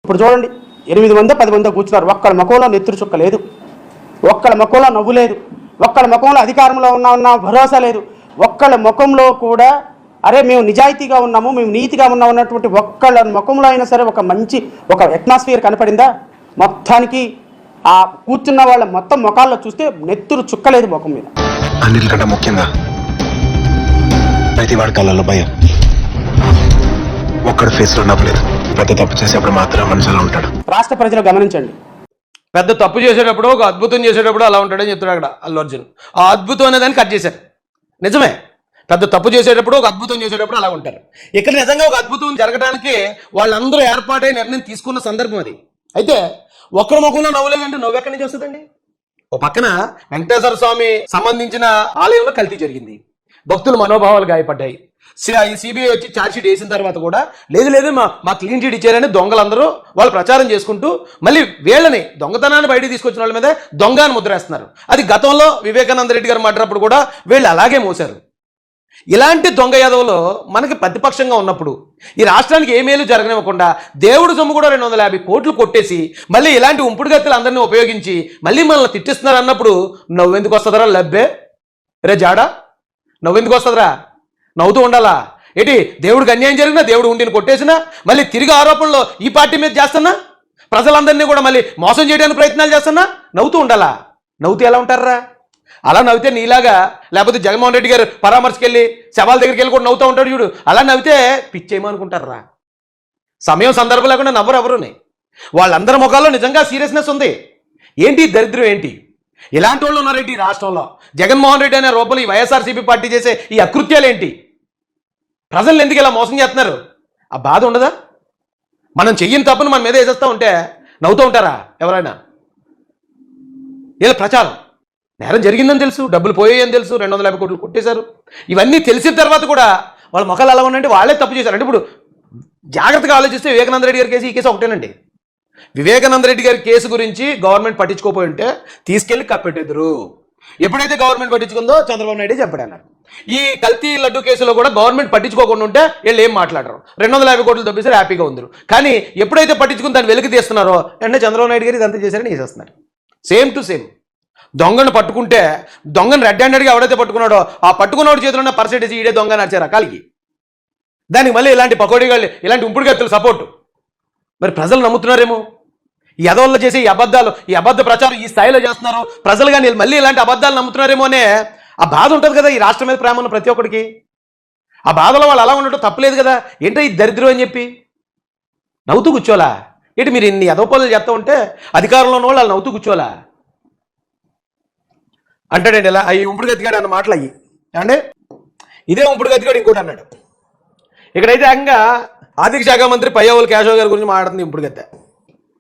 ఇప్పుడు చూడండి 8 మంది 10 మంది కూర్చున్నారు. ఒక్కళ్ళ ముఖంలో నెత్తురు చుక్క లేదు, ఒక్కళ్ళ ముఖంలో నవ్వు లేదు, ఒక్కళ్ళ ముఖంలో అధికారంలో ఉన్న భరోసా లేదు, ఒక్కళ్ళ ముఖంలో కూడా అరే మేము నిజాయితీగా ఉన్నాము, మేము నీతిగా ఉన్నాము అన్నటువంటి ఒక్కళ్ళ ముఖంలో అయినా సరే ఒక మంచి ఒక అట్మాస్ఫియర్ కనపడిందా? మొత్తానికి ఆ కూర్చున్న వాళ్ళ మొత్తం ముఖాల్లో చూస్తే నెత్తురు చుక్కలేదు ముఖం మీద. అన్నిటికంటే ముఖ్యంగా ప్రతి వాడి కళ్ళల్లో భయం, ఒక్కడు ఫేస్ లో నవ్వలేదు. పెద్ద తప్పు చేసేప్పుడు మాత్రం మనిషిలో ఉంటాడు. రాష్ట్ర ప్రజలు గమనించండి, పెద్ద తప్పు చేసేటప్పుడు ఒక అద్భుతం చేసేటప్పుడు అలా ఉంటాడని చెప్తున్నాడు అక్కడ అల్లు అర్జున్. ఆ అద్భుతం అనేదాన్ని కట్ చేశారు. నిజమే, పెద్ద తప్పు చేసేటప్పుడు ఒక అద్భుతం చేసేటప్పుడు అలా ఉంటారు. ఇక్కడ నిజంగా ఒక అద్భుతం జరగడానికి వాళ్ళందరూ ఏర్పాటై నిర్ణయం తీసుకున్న సందర్భం అది. అయితే ఒక్కరి ముఖంలో నవ్వులేదంటే నవ్వు ఎక్కడి నుంచి వస్తుందండి? ఓ పక్కన వెంకటేశ్వర స్వామి సంబంధించిన ఆలయంలో కల్తీ జరిగింది, భక్తుల మనోభావాలు గాయపడ్డాయి. సిబిఐ వచ్చి ఛార్జ్షీట్ వేసిన తర్వాత కూడా లేదు మా క్లీన్ చీట్ ఇచ్చారని దొంగలందరూ వాళ్ళు ప్రచారం చేసుకుంటూ మళ్ళీ వీళ్ళని దొంగతనాన్ని బయటికి తీసుకొచ్చిన వాళ్ళ మీద దొంగ అని ముద్రేస్తున్నారు. అది గతంలో వివేకానంద రెడ్డి గారు మాట్లాడినప్పుడు కూడా వీళ్ళు అలాగే మోసారు. ఇలాంటి దొంగ యాదవులు మనకి ప్రతిపక్షంగా ఉన్నప్పుడు ఈ రాష్ట్రానికి ఏ మేలు జరగనివ్వకుండా దేవుడు సొమ్ము కూడా 250 కోట్లు కొట్టేసి మళ్ళీ ఇలాంటి ఉంపుడు గత్తులు అందరినీ ఉపయోగించి మళ్ళీ మనల్ని తిట్టిస్తున్నారు అన్నప్పుడు నవ్వెందుకు వస్తుందరా? లబ్బే రే జాడా, నవ్వెందుకు వస్తుందిరా? నవ్వుతూ ఉండాలా ఏంటి? దేవుడికి అన్యాయం జరిగినా, దేవుడు ఉండిని కొట్టేసినా, మళ్ళీ తిరిగి ఆరోపణలు ఈ పార్టీ మీద చేస్తున్నా, ప్రజలందరినీ కూడా మళ్ళీ మోసం చేయడానికి ప్రయత్నాలు చేస్తున్నా నవ్వుతూ ఉండాలా? నవ్వుతూ ఎలా ఉంటారా? అలా నవ్వితే నీలాగా, లేకపోతే జగన్మోహన్ రెడ్డి గారు పరామర్శకి వెళ్ళి శవాల దగ్గరికి వెళ్ళి కూడా నవ్వుతూ ఉంటాడు చూడు, అలా నవ్వితే పిచ్చేయమనుకుంటారా? సమయం సందర్భం లేకుండా నవ్వరు ఎవరుని. వాళ్ళందరి ముఖాల్లో నిజంగా సీరియస్నెస్ ఉంది. ఏంటి దరిద్రం ఏంటి? ఇలాంటి వాళ్ళు ఉన్నారేంటి రాష్ట్రంలో? జగన్మోహన్ రెడ్డి అనే రూపంలో ఈ వైఎస్ఆర్సీపీ పార్టీ చేసే ఈ అకృత్యాలు ఏంటి? ప్రజలు ఎందుకు ఇలా మోసం చేస్తున్నారు? ఆ బాధ ఉండదా? మనం చెయ్యని తప్పును మన మీద వేసేస్తూ ఉంటే నవ్వుతూ ఉంటారా ఎవరైనా? ఇలా ప్రచారం నేరం జరిగిందని తెలుసు, డబ్బులు పోయాయని తెలుసు, 250 కోట్లు కొట్టేశారు. ఇవన్నీ తెలిసిన తర్వాత కూడా వాళ్ళ ముఖాలు ఎలా ఉన్నాయంటే వాళ్ళే తప్పు చేశారు. అంటే ఇప్పుడు జాగ్రత్తగా ఆలోచిస్తే వివేకానంద రెడ్డి గారి కేసు ఈ కేసు ఒకటేనండి. వివేకానంద రెడ్డి గారి కేసు గురించి గవర్నమెంట్ పట్టించుకోపోయి ఉంటే తీసుకెళ్లి కప్పెట్టేద్దరు. ఎప్పుడైతే గవర్నమెంట్ పట్టించుకుందో చంద్రబాబు నాయుడు చెప్పాడన్నారు. ఈ కల్తీ లడ్డు కేసులో కూడా గవర్నమెంట్ పట్టించుకోకుండా ఉంటే వీళ్ళు ఏం మాట్లాడరు, 250 కోట్లు తప్పిస్తారు, హ్యాపీగా ఉందరు. కానీ ఎప్పుడైతే పట్టించుకుని దాన్ని వెలికి తీస్తున్నారో వెంటనే చంద్రబాబు నాయుడు గారు ఇదంతా చేశారని వేసేస్తున్నారు. Same to same. దొంగను పట్టుకుంటే దొంగను రెడ్ హ్యాండెడ్గా ఎవడైతే పట్టుకున్నాడో ఆ పట్టుకున్నవాడి చేతిలో ఉన్న పర్సెంటేజ్ ఈడే దొంగ నడిచారు అకాలికి. దానికి మళ్ళీ ఇలాంటి పకోడీగాళ్ళు, ఇలాంటి ఉంపుడు గత్తులు సపోర్టు. మరి ప్రజలు నమ్ముతున్నారేమో ఈ ఎదవల్లో చేసే ఈ అబద్ధాలు, ఈ అబద్ధ ప్రచారం ఈ స్థాయిలో చేస్తున్నారు. ప్రజలు కానీ మళ్ళీ ఇలాంటి అబద్ధాలు నమ్ముతున్నారేమో అనే ఆ బాధ ఉంటుంది కదా ఈ రాష్ట్రం మీద ప్రేమ ఉన్న ప్రతి ఒక్కడికి. ఆ బాధలో వాళ్ళు అలా ఉండటం తప్పలేదు కదా. ఏంటో ఈ దరిద్రం అని చెప్పి నవ్వుతూ కూర్చోలా ఏంటి? మీరు ఇన్ని ఎదవపనులు చేస్తూ ఉంటే అధికారంలో ఉన్న వాళ్ళు నవ్వుతూ కూర్చోలా అంటాడండి. ఇలా ఈ ఉంపుడు గతిగాడు అన్న మాటలు అయ్యి అంటే ఇదే ఉంపుడు గతిగాడు ఇంకోటి అన్నాడు. ఇక్కడైతే ఏకంగా ఆర్థిక శాఖ మంత్రి పయ్యావుల కేశవ్ గారి గురించి మాట్లాడుతుంది ఉంపుడు గత్తె.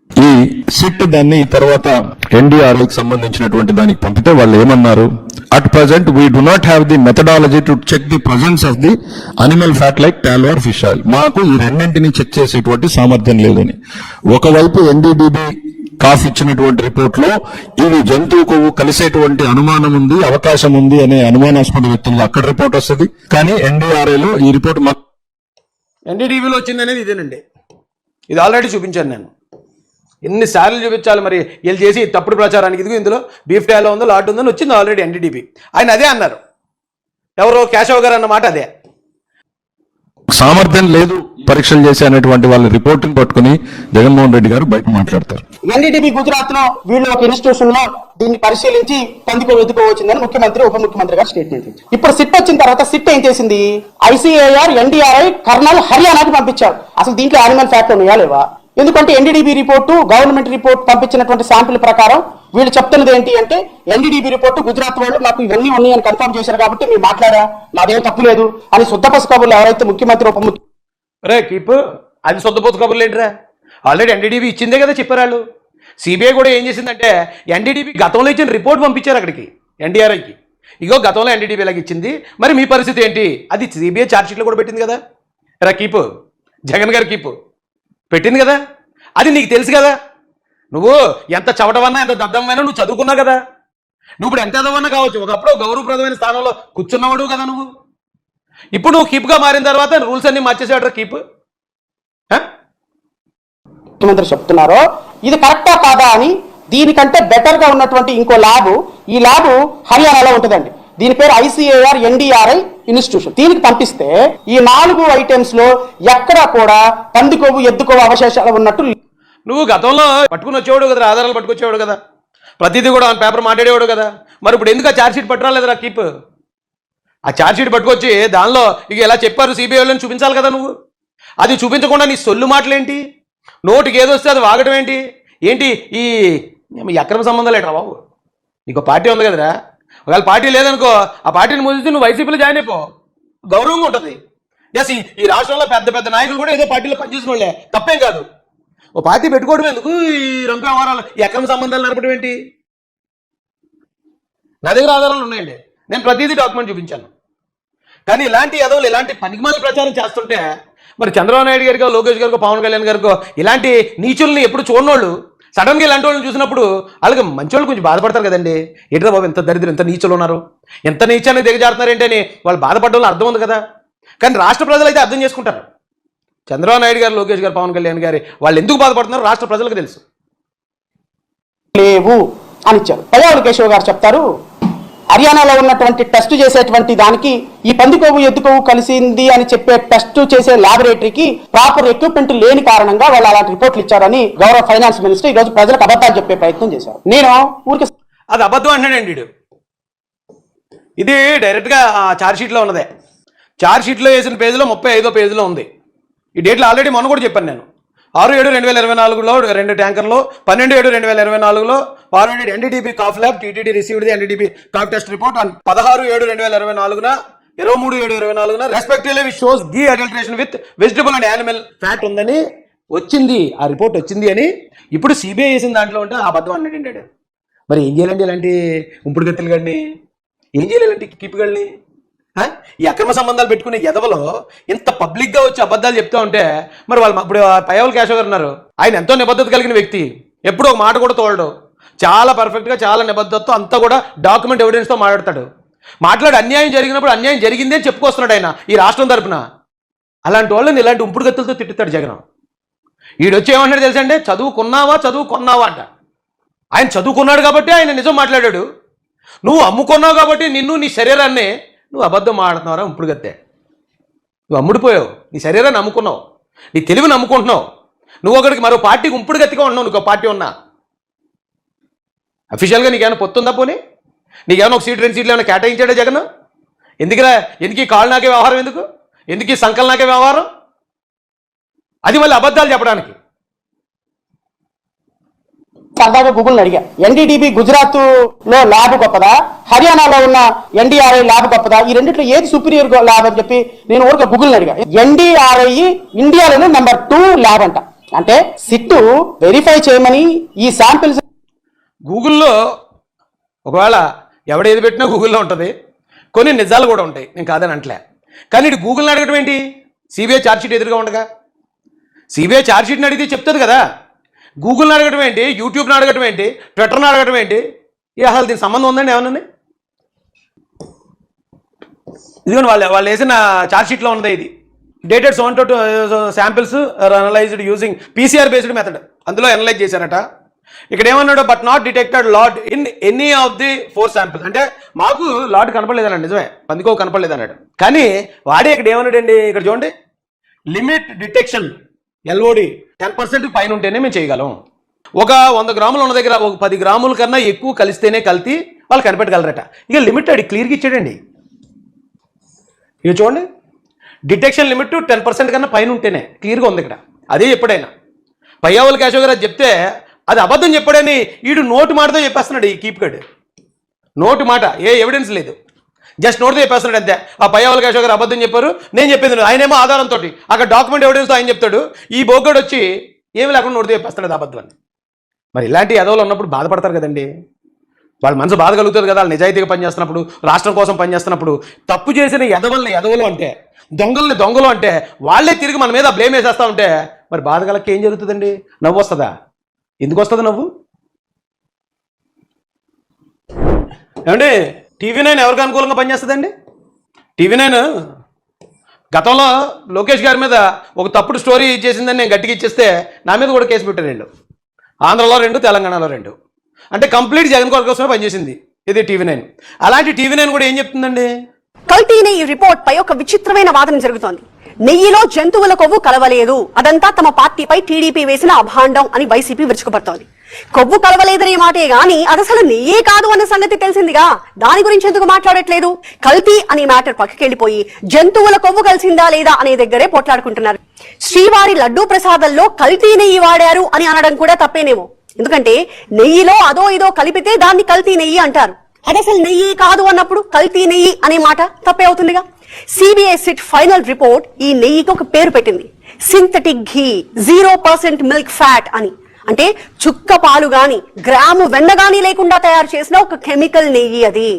ఈ సిట్ దాన్ని తర్వాత ఎన్డీఆర్ఐకి సంబంధించినటువంటి దానికి పంపితే వాళ్ళు ఏమన్నారు, at present we do not have the methodology to check the presence of the animal fat like tall or fish oil. మాకు ఈ రెండింటిని చెక్ చేసేటువంటి సామర్థ్యం లేదని. ఒకవైపు ఎన్డీడీబీ కాఫ్ ఇచ్చినటువంటి రిపోర్ట్ లో ఇవి జంతువు కొవ్వు కలిసేటువంటి అనుమానం ఉంది, అవకాశం ఉంది అనే అనుమానాస్పద వ్యక్తులు అక్కడ రిపోర్ట్ వస్తుంది. కానీ ఎన్డీఆర్ఐలో ఈ రిపోర్ట్ ఎన్డీటీవీలో వచ్చింది అనేది ఇదేనండి. ఇది ఆల్రెడీ చూపించాను నేను. ఎన్నిసార్లు చూపించాలి మరి వీళ్ళు చేసి తప్పుడు ప్రచారానికి? ఇదిగో ఇందులో బీఫ్ టాలో ఉందో లాట్ ఉందని వచ్చింది ఆల్రెడీ ఎన్డీటీవీ. ఆయన అదే అన్నారు, ఎవరో కేశవ్ గారు అన్నమాట అదే. సామర్థ్యం లేదు పరీక్షలు చేసే అనేటువంటి వాళ్ళ రిపోర్ట్ని పట్టుకుని జగన్మోహన్ రెడ్డి గారు బయట మాట్లాడతారు. ఎన్డీటీవీ గుజరాత్ లో వీళ్ళు ఒక ఇన్స్టిట్యూషన్ లో దీన్ని పరిశీలించి వెతుకోవచ్చిందని ముఖ్యమంత్రి ఉప ముఖ్యమంత్రి గారు స్టేట్మెంట్ ఇచ్చారు. ఇప్పుడు సిట్ వచ్చిన తర్వాత సిట్ ఏం చేసింది? ఐసీఏఆర్ ఎన్డీఆర్ఐ కర్నల్ హర్యానాకి పంపించారు. అసలు దీంట్లో యానిమల్ ఫ్యాక్ట్ ఉన్నాయా లేవా? ఎందుకంటే ఎన్డీడీబీ రిపోర్టు, గవర్నమెంట్ రిపోర్ట్ పంపించినటువంటి శాంపిల్ ప్రకారం వీళ్ళు చెప్తున్నది ఏంటి అంటే ఎన్డీడీబీ రిపోర్టు గుజరాత్ వాళ్ళు నాకు ఇవన్నీ ఉన్నాయని కన్ఫర్మ్ చేశారు కాబట్టి మీరు మాట్లాడా, నాదేం తప్పు లేదు అని శుద్ధపసు కబుర్లు ఎవరైతే ముఖ్యమంత్రి ఉప ముఖ్యమంత్రి రే కీప్ అది శుద్ధపసు కబుర్లు ఏంటిరా? ఆల్రెడీ ఎన్డీడీబీ ఇచ్చిందే కదా చెప్పారు వాళ్ళు. సిబిఐ కూడా ఏం చేసిందంటే ఎన్డీడీబీ గతంలో ఇచ్చిన రిపోర్ట్ పంపించారు అక్కడికి ఎన్డీఆర్ఐకి. ఇగో గతంలో ఎన్డీడీబీ లాగా ఇచ్చింది, మరి మీ పరిస్థితి ఏంటి? అది సిబిఐ ఛార్జ్షీట్లో కూడా పెట్టింది కదా. రా కీప్, జగన్ గారు కీప్ పెట్టింది కదా, అది నీకు తెలుసు కదా. నువ్వు ఎంత చవటవన్నా ఎంత దద్దమైనా నువ్వు చదువుకున్నావు కదా. నువ్వు ఇప్పుడు ఎంత ఎదవన్నా కావచ్చు, ఒకప్పుడు గౌరవప్రదమైన స్థానంలో కూర్చున్నవాడు కదా నువ్వు. ఇప్పుడు నువ్వు కీప్గా మారిన తర్వాత రూల్స్ అన్ని మార్చేసేవాడు కీప్. ముఖ్యమంత్రి చెప్తున్నారో ఇది కరెక్టా కాదా అని దీనికంటే బెటర్ గా ఉన్నటువంటి ఇంకో ల్యాబ్, ఈ ల్యాబ్ హర్యానాలో ఉంటుందండి. దీని పేరు ICAR NDRI ఇన్స్టిట్యూషన్. దీనికి పంపిస్తే ఈ 4 ఐటమ్స్ లో ఎక్కడా కూడా పంది కొవ్వు ఎద్దు కొవ్వు అవశేషాలు ఉన్నట్టు. నువ్వు గతంలో పట్టుకుని వచ్చేవాడు కదా, ఆధారాలు పట్టుకొచ్చేవాడు కదా, ప్రతిదీ కూడా ఆన్ పేపర్ మాట్లాడేవాడు కదా, మరి ఇప్పుడు ఎందుకు ఆ ఛార్జ్షీట్ పట్టురాలేదురా కీప్? ఆ ఛార్జ్షీట్ పట్టుకొచ్చి దానిలో ఇక ఎలా చెప్పారు సిబిఐ వాళ్ళని చూపించాలి కదా నువ్వు. అది చూపించకుండా నీ సొల్లు మాటలేంటి, నోటికి ఏదొస్తే అది వాగటం ఏంటి? ఏంటి ఈ అక్రమ సంబంధాలు ఏంట్రా బాబు? నీకు పార్టీ ఉంది కదరా, ఒకవేళ పార్టీ లేదనుకో ఆ పార్టీని ముగిస్తే నువ్వు వైసీపీలో జాయిన్ అయిపో, గౌరవంగా ఉంటుంది. ఎస్, ఈ రాష్ట్రంలో పెద్ద పెద్ద నాయకులు కూడా ఏదో పార్టీలో పనిచేసిన వాళ్ళే, తప్పేం కాదు. ఓ పార్టీ పెట్టుకోవడం ఎందుకు, ఈ రంగు వ్యవహారాలు ఈ అక్రమ సంబంధాలు నడపడం ఏంటి? నా దగ్గర ఆధారాలు ఉన్నాయండి, నేను ప్రతిదీ డాక్యుమెంట్ చూపించాను. కానీ ఇలాంటి ఎదవలు ఇలాంటి పనికిమాల ప్రచారం చేస్తుంటే మరి చంద్రబాబు నాయుడు గారికో, లోకేష్ గారికో, పవన్ కళ్యాణ్ గారికో ఇలాంటి నీచుల్ని ఎప్పుడు చూడనోళ్ళు సడన్గా ఇలాంటి వాళ్ళని చూసినప్పుడు వాళ్ళకి మంచి వాళ్ళు కొంచెం బాధపడతారు కదండి. ఏంటో బాబు ఎంత దరిద్రం, ఎంత నీచులు ఉన్నారు, ఎంత నీచాన్ని దిగజారుతున్నారు ఏంటని వాళ్ళు బాధపడడం అర్థం ఉంది కదా. కానీ రాష్ట్ర ప్రజలు అయితే అర్థం చేసుకుంటారు. చంద్రబాబు నాయుడు గారు, లోకేష్ గారు, పవన్ కళ్యాణ్ గారి వాళ్ళు ఎందుకు బాధపడుతున్నారో రాష్ట్ర ప్రజలకు తెలుసు. లేవు అని ఇచ్చారు. పయ్యావుల కేశవ్ గారు చెప్తారు, హర్యానాలో ఉన్నటువంటి టెస్ట్ చేసేటువంటి దానికి ఈ పంది కొవ్వు ఎద్దు కొవ్వు కలిసింది అని చెప్పే టెస్ట్ చేసే ల్యాబొరేటరీకి ప్రాపర్ ఎక్విప్మెంట్ లేని కారణంగా వాళ్ళు అలాంటి రిపోర్ట్లు ఇచ్చారని గౌరవ ఫైనాన్స్ మినిస్టర్ ఈ రోజు ప్రజలకు అబద్ధాలు చెప్పే ప్రయత్నం చేశారు. నేను ఊరికి అది అబద్ధం అంటున్నాడండి వీడు. ఇది డైరెక్ట్గా ఛార్జ్షీట్లో ఉన్నదే. ఛార్జ్షీట్లో వేసిన పేజీలో 35వ పేజీలో ఉంది. ఈ డేట్లో ఆల్రెడీ మొన్న కూడా చెప్పాను నేను. 6/7/2024లో 2 ట్యాంకర్లు, 12/7/2024లో ఫార్వర్డెడ్ NDDB కాఫ్ lab, TTD received the NDDB కాఫ్ టెస్ట్ రిపోర్ట్ ఆన్ 16/7/2024న 23/7/2024న respectively which shows ghee adulteration with vegetable and animal fat ఉందని వచ్చింది, ఆ రిపోర్ట్ వచ్చింది అని ఇప్పుడు సిబిఐ వేసిన దాంట్లో ఉంటే ఆ అబద్ధం అన్నాడు. మరి ఏం చేయాలండి ఇలాంటి ఉంపుడు గత్తులు గడిని? ఏం చేయాలి ఇలాంటి కిప్పిగల్ని? ఈ అక్రమ సంబంధాలు పెట్టుకునే ఎదవలో ఇంత పబ్లిక్గా వచ్చి అబద్ధాలు చెప్తా ఉంటే మరి వాళ్ళు ఇప్పుడు పయ్యావుల కేశవ్ గారు ఉన్నారు, ఆయన ఎంతో నిబద్ధత కలిగిన వ్యక్తి, ఎప్పుడో ఒక మాట కూడా తోలడు, చాలా పర్ఫెక్ట్గా చాలా నిబద్ధతతో అంతా కూడా డాక్యుమెంట్ ఎవిడెన్స్తో మాట్లాడతాడు. మాట్లాడి అన్యాయం జరిగినప్పుడు అన్యాయం జరిగిందే చెప్పుకొస్తున్నాడు ఆయన ఈ రాష్ట్రం తరపున. అలాంటి వాళ్ళని ఇలాంటి ఉంపుడు గత్తులతో తిట్టుతాడు జగన్. ఈడొచ్చి ఏమంటాడు తెలుసండి, చదువుకున్నావా అంట. ఆయన చదువుకున్నాడు కాబట్టి ఆయన నిజం మాట్లాడాడు. నువ్వు అమ్ముకున్నావు కాబట్టి నిన్ను నీ శరీరాన్ని నువ్వు అబద్ధం మాట్లాడుతున్నారా ఉంపుడు గత్తే? నువ్వు అమ్ముడిపోయావు, నీ శరీరాన్ని నమ్ముకున్నావు, నీ తెలివి నమ్ముకుంటున్నావు. నువ్వు ఒకడికి మరో పార్టీకి ఉంపుడు గత్తిగా ఉన్నావు. నీకు పార్టీ ఉన్నా అఫీషియల్గా నీకేమైనా పొత్తుందా? పోనీ నీకేమైనా ఒక సీట్ 2 సీట్లు ఏమైనా కేటాయించాడే జగన్? ఎందుకు ఈ కాళ్ళు నాకే వ్యవహారం, ఎందుకు ఈ సంకల్ నాకే వ్యవహారం? అది మళ్ళీ అబద్ధాలు చెప్పడానికి. సరదాగా గూగుల్ని అడిగా, NDDB గుజరాత్ లో ల్యాబ్ గొప్పదా, హర్యానాలో ఉన్న NDRI ల్యాబ్ గొప్పదా, ఈ రెండిట్లో ఏది సుపీరియర్ ల్యాబ్ అని చెప్పి నేను ఊరికే గూగుల్ని అడిగా. NDRI ఇండియాలోనే నెంబర్ 2 ల్యాబ్ అంట. అంటే సిట్ వెరిఫై చేయమని ఈ శాంపిల్స్ గూగుల్లో ఒకవేళ ఎవడేది పెట్టినా గూగుల్లో ఉంటుంది, కొన్ని నిజాలు కూడా ఉంటాయి, నేను కాదని అంటలే. కానీ ఇటు గూగుల్ని అడగటం ఏంటి? సిబిఐ ఛార్జ్షీట్ ఎదురుగా ఉండగా సిబిఐ ఛార్జ్షీట్ని అడిగితే చెప్తుంది కదా. గూగుల్ని అడగటం ఏంటి, యూట్యూబ్ని అడగటం ఏంటి, ట్విట్టర్ని అడగటం ఏంటి? అసలు దీనికి సంబంధం ఉందండి ఏమన్నా? ఇదిగోండి వాళ్ళు వేసిన ఛార్జ్షీట్లో ఉన్నది. ఇది dated 72 samples analysed using PCR based method. అందులో అనలైజ్ చేశారట. ఇక్కడ ఏమన్నాడు, but not detected lot in any of the 4 samples. అంటే మాకు లాట్ కనపడలేదన్నాడు, నిజమే, పందికో కనపడలేదు అన్నాడు. కానీ వాడే ఇక్కడ ఏమన్నాడండి, ఇక్కడ చూడండి, లిమిట్ డిటెక్షన్ LOD 10% పైన ఉంటేనే మేము చేయగలం. ఒక 100 గ్రాములు ఉన్న దగ్గర ఒక 10 గ్రాముల కన్నా ఎక్కువ కలిస్తేనే కలిపి వాళ్ళు కనిపెట్టగలరట. ఇక లిమిట్ అడి క్లియర్గా ఇచ్చాడండి. ఇక చూడండి, డిటెక్షన్ లిమిట్ 10% కన్నా పైన ఉంటేనే క్లియర్గా ఉంది ఇక్కడ. అదే చెప్పాడైనా పయ్యావుల కేశవ్ గారు చెప్తే అది అబద్ధం చెప్పాడని వీడు నోటు మాటతో చెప్పేస్తున్నాడు. ఈ కీప్గడ్ నోటు మాట, ఏ ఎవిడెన్స్ లేదు, జస్ట్ నోట్తో చెప్పేస్తున్నాడు అంతే. ఆ పయ్యావుల కేశవ్ గారు అబద్ధం చెప్పారు, నేను చెప్పింది ఆయనేమో ఆధారంతో అక్కడ డాక్యుమెంట్ ఎవిడెన్స్తో ఆయన చెప్తాడు. ఈ బోగడు వచ్చి ఏమి లేకుండా నోటితో చెప్పేస్తాడు అబద్ధాన్ని. మరి ఇలాంటి ఎదవలు ఉన్నప్పుడు బాధపడతారు కదండి, వాళ్ళ మనసు బాధ కలుగుతుంది కదా. వాళ్ళు నిజాయితీగా పనిచేస్తున్నప్పుడు, రాష్ట్రం కోసం పనిచేస్తున్నప్పుడు తప్పు చేసిన ఎదవలు అంటే, దొంగలు అంటే వాళ్ళే తిరిగి మన మీద బ్లేమ్ వేసేస్తూ ఉంటే మరి బాధ కలకి ఏం జరుగుతుందండి? నవ్వు వస్తుందా? ఎందుకు వస్తుంది నవ్వు? ఏమండి, TV9 ఎవరికి అనుకూలంగా పనిచేస్తుందండి? TV9 గతంలో లోకేష్ గారి మీద ఒక తప్పుడు స్టోరీ చేసిందని నేను గట్టిగా ఇచ్చేస్తే నా మీద కూడా కేసు పెట్టారు వీళ్ళు. ఆంధ్రలో 2, తెలంగాణలో 2. అంటే కంప్లీట్ జగన్ గారి కోసమే పనిచేసింది ఇది TV9. అలాంటి TV9 కూడా ఏం చెప్తుందండి? కల్తీ నెయ్యి రిపోర్ట్ పై ఒక విచిత్రమైన వాదన జరుగుతోంది. నెయ్యిలో జంతువుల కొవ్వు కలవలేదు, అదంతా తమ పార్టీపై టీడీపీ వేసిన అభాండం అని వైసీపీ విరుచుకుపడుతోంది. కొవ్వు కలవలేదనే మాటే గాని అది అసలు నెయ్యే కాదు అన్న సంగతి తెలిసిందిగా, దాని గురించి ఎందుకు మాట్లాడట్లేదు? కల్తీ అనే మ్యాటర్ పక్కకెళ్లిపోయి జంతువుల కొవ్వు కలిసిందా లేదా అనే దగ్గరే పోట్లాడుకుంటున్నారు. శ్రీవారి లడ్డూ ప్రసాదంలో కల్తీ నెయ్యి వాడారు అని అనడం కూడా తప్పేనేమో. ఎందుకంటే నెయ్యిలో అదో ఇదో కలిపితే దాన్ని కల్తీ నెయ్యి అంటారు. అది అసలు నెయ్యి కాదు అన్నప్పుడు కల్తీ నెయ్యి అనే మాట తప్పే అవుతుందిగా. సిబిఐ సిట్ ఫైనల్ రిపోర్ట్ ఈ నెయ్యికి ఒక పేరు పెట్టింది, సింథటిక్ ఘీ 0% మిల్క్ ఫ్యాట్ అని. అంటే చుక్క పాలు గాని గ్రాము వెన్న గాని లేకుండా తయారు చేసిన ఒక కెమికల్ నెయ్యి అది.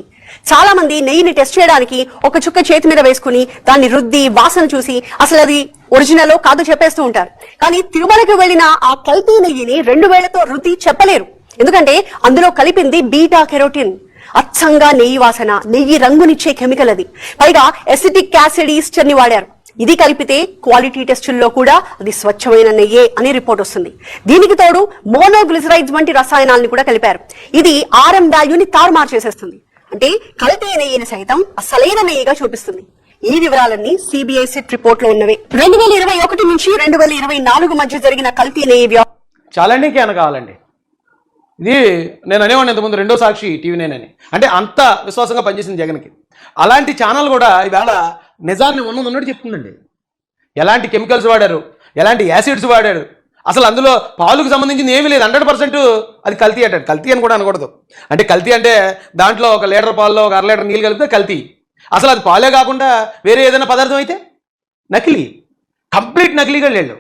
చాలా మంది నెయ్యిని టెస్ట్ చేయడానికి ఒక చుక్క చేతి మీద వేసుకుని దాన్ని రుద్ది వాసన చూసి అసలు అది ఒరిజినల్ కాదు చెప్పేస్తూ ఉంటారు. కానీ తిరుమలకి వెళ్లిన ఆ కల్తీ నెయ్యిని 2 వేళ్లతో రుద్ది చెప్పలేరు. ఎందుకంటే అందులో కలిపింది బీటా కెరోటిన్. అచ్చంగా నెయ్యి వాసన, నెయ్యి రంగునిచ్చే కెమికల్ అది. పైగా ఎసిటిక్ యాసిడ్ ఈస్టర్ ని వాడారు. ఇది కలిపితే క్వాలిటీ టెస్టుల్లో కూడా అది స్వచ్ఛమైన నెయ్యే అనే రిపోర్ట్ వస్తుంది. దీనికి తోడు మోనోగ్లిసరైడ్స్ వంటి రసాయనాలను కూడా కలిపారు. ఇది RM వాల్యూని తారుమారు చేసేస్తుంది. అంటే కల్తీ నెయ్యిని సైతం అసలైన నెయ్యిగా చూపిస్తుంది. ఈ వివరాలన్నీ సిబిఐ సిట్ రిపోర్ట్ లో ఉన్నవి. 2021 నుంచి 2024 మధ్య జరిగిన కల్తీ నెయ్యి చాలండి, ఇంకేమైనా కావాలండి? ఇది నేను అనేవాడిని ఇంతకుముందు 2వ సాక్షి TV9 అని. అంటే అంత విశ్వాసంగా పనిచేసింది జగన్కి. అలాంటి ఛానల్ కూడా ఈవేళ నిజాన్ని ఉన్నట్టు చెప్తుందండి. ఎలాంటి కెమికల్స్ వాడారు, ఎలాంటి యాసిడ్స్ వాడారు, అసలు అందులో పాలుకు సంబంధించింది ఏమీ లేదు. 100% అది కల్తీ అంటాడు. కల్తీ అని కూడా అనకూడదు. అంటే కల్తీ అంటే దాంట్లో 1 లీటర్ పాల్లో 1/2 లీటర్ నీళ్ళు కలిపితే కల్తీ. అసలు అది పాలే కాకుండా వేరే ఏదైనా పదార్థం అయితే నకిలీ, కంప్లీట్ నకిలీగా లేళ్ళు.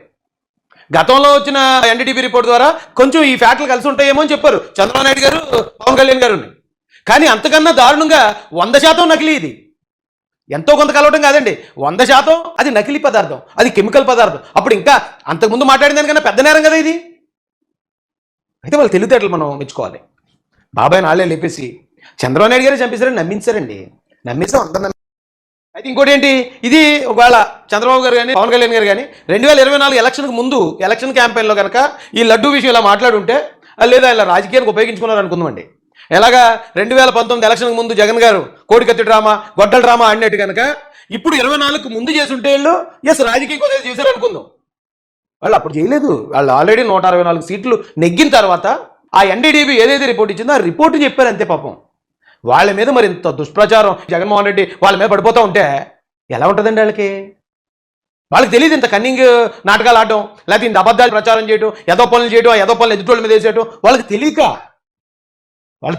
గతంలో వచ్చిన NDTV రిపోర్ట్ ద్వారా కొంచెం ఈ ఫ్యాక్ట్లు కలిసి ఉంటాయేమో అని చెప్పారు చంద్రబాబు నాయుడు గారు, పవన్ కళ్యాణ్ గారు. కానీ అంతకన్నా దారుణంగా 100% నకిలీ. ఇది ఎంతో కొంత కలవటం కాదండి, 100% అది నకిలీ పదార్థం, అది కెమికల్ పదార్థం. అప్పుడు ఇంకా అంతకుముందు మాట్లాడిన దానికన్నా పెద్ద నేరం కదా ఇది. అయితే వాళ్ళు తెలివితేటలు మనం మెచ్చుకోవాలి. బాబాయ్ నాళ్ళే లేపేసి చంద్రబాబు నాయుడు గారు చంపేశారని నమ్మించారండి. నమ్మిస్తాం అందరం. అయితే ఇంకోటి ఏంటి, ఇది ఒకవేళ చంద్రబాబు గారు కానీ పవన్ కళ్యాణ్ గారు కానీ 2024 ఎలక్షన్కి ముందు ఎలక్షన్ క్యాంపెయిన్లో కనుక ఈ లడ్డూ విషయం ఇలా మాట్లాడుంటే లేదా ఇలా రాజకీయానికి ఉపయోగించుకున్నారు అనుకుందామండి. ఎలాగా 2019 ఎలక్షన్కి ముందు జగన్ గారు కోడికత్తి డ్రామా, గొడ్డల డ్రామా ఆడినట్టు కనుక ఇప్పుడు 24కు ముందు చేసుంటే వీళ్ళు రాజకీయం కోసం చేశారు అనుకుందాం. వాళ్ళు అప్పుడు చేయలేదు. వాళ్ళు ఆల్రెడీ 164 సీట్లు నెగ్గిన తర్వాత ఆ NDTV ఏదైతే రిపోర్ట్ ఇచ్చిందో ఆ రిపోర్టు చెప్పారు అంతే. పాపం వాళ్ళ మీద మరి ఇంత దుష్ప్రచారం జగన్మోహన్ రెడ్డి వాళ్ళ మీద పడిపోతూ ఉంటే ఎలా ఉంటుందండి వాళ్ళకి? వాళ్ళకి తెలియదు ఇంత కన్నింగ్ నాటకాలు ఆడటం, లేకపోతే ఇంత అబద్ధాలు ప్రచారం చేయడం, ఏదో పనులు చేయడం, ఏదో పనులు ఎదుటోళ్ళ మీద వేసేయటం. వాళ్ళకి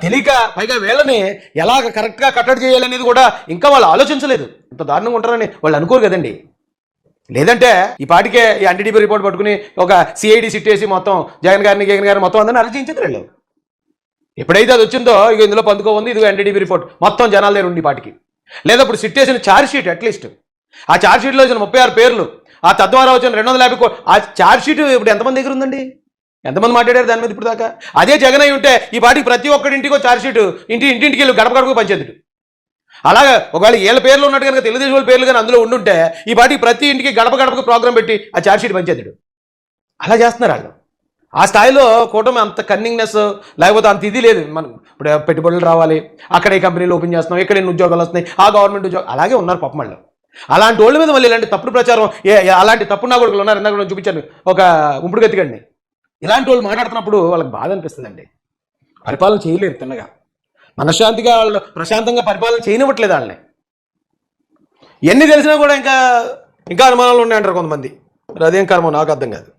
తెలియక పైగా వీళ్ళని ఎలా కరెక్ట్గా కట్టడి చేయాలనేది కూడా ఇంకా వాళ్ళు ఆలోచించలేదు. ఇంత దారుణంగా ఉంటారని వాళ్ళు అనుకోరు కదండి. లేదంటే ఈ పాటికే ఈ NDTV రిపోర్ట్ పట్టుకుని ఒక CID సిట్ వేసి మొత్తం జగన్ గారిని మొత్తం అందరిని అరెస్ట్ వీళ్ళు. ఎప్పుడైతే అది వచ్చిందో ఇక ఇందులో పందుకోఉంది, ఇది NDTV రిపోర్ట్ మొత్తం జనాల దగ్గర ఉండి పాటికి. లేదా ఇప్పుడు సిట్ వేసిన ఛార్జ్ షీట్, అట్లీస్ట్ ఆ ఛార్జ్ షీట్లో వచ్చిన 36 పేర్లు, ఆ తద్వారా వచ్చిన 250 కోట్లు, ఆ ఛార్జ్ షీట్ ఇప్పుడు ఎంతమంది దగ్గర ఉందండి? ఎంతమంది మాట్లాడారు దాని మీద ఇప్పుడు దాకా? అదే జగన్ అయి ఉంటే ఈ పాటికి ప్రతి ఒక్కడింటికో ఛార్జ్ షీట్ ఇంటింటికి వెళ్ళి గడప గడపకు పంచేది. అలాగే ఒకవేళ ఏళ్ళ పేర్లు ఉన్నట్టు కనుక తెలుగుదేశం వాళ్ళ పేర్లు కానీ అందులో ఉండుంటే ఈ పాటికి ప్రతి ఇంటికి గడప గడపకు ప్రోగ్రామ్ పెట్టి ఆ ఛార్జ్ షీట్ పంచేది. అలా చేస్తున్నారు వాళ్ళు. ఆ స్థాయిలో కూటమి అంత కన్నింగ్నెస్ లేకపోతే అంత ఇది లేదు. మనం ఇప్పుడు పెట్టుబడులు రావాలి, అక్కడ ఈ కంపెనీలు ఓపెన్ చేస్తున్నాం, ఇక్కడ ఎన్ని ఉద్యోగాలు వస్తున్నాయి, ఆ గవర్నమెంట్ ఉద్యోగం అలాగే ఉన్నారు పాపం వాళ్ళు. అలాంటి వాళ్ళ మీద మళ్ళీ ఇలాంటి తప్పుడు ప్రచారం, అలాంటి తప్పుడు నా కొడుకులు ఉన్నారు. ఇందాక చూపించాను ఒక ఉంపుడు గతికండి. ఇలాంటి వాళ్ళు మాట్లాడుతున్నప్పుడు వాళ్ళకి బాధ అనిపిస్తుందండి. పరిపాలన చేయలేరు తిన్నగా, మనశ్శాంతిగా వాళ్ళు ప్రశాంతంగా పరిపాలన చేయనివ్వట్లేదు వాళ్ళని. ఎన్ని తెలిసినా కూడా ఇంకా అనుమానాలు ఉన్నాయంటారు కొంతమంది. మరి అదేం కర్మో నాకు అర్థం కాదు.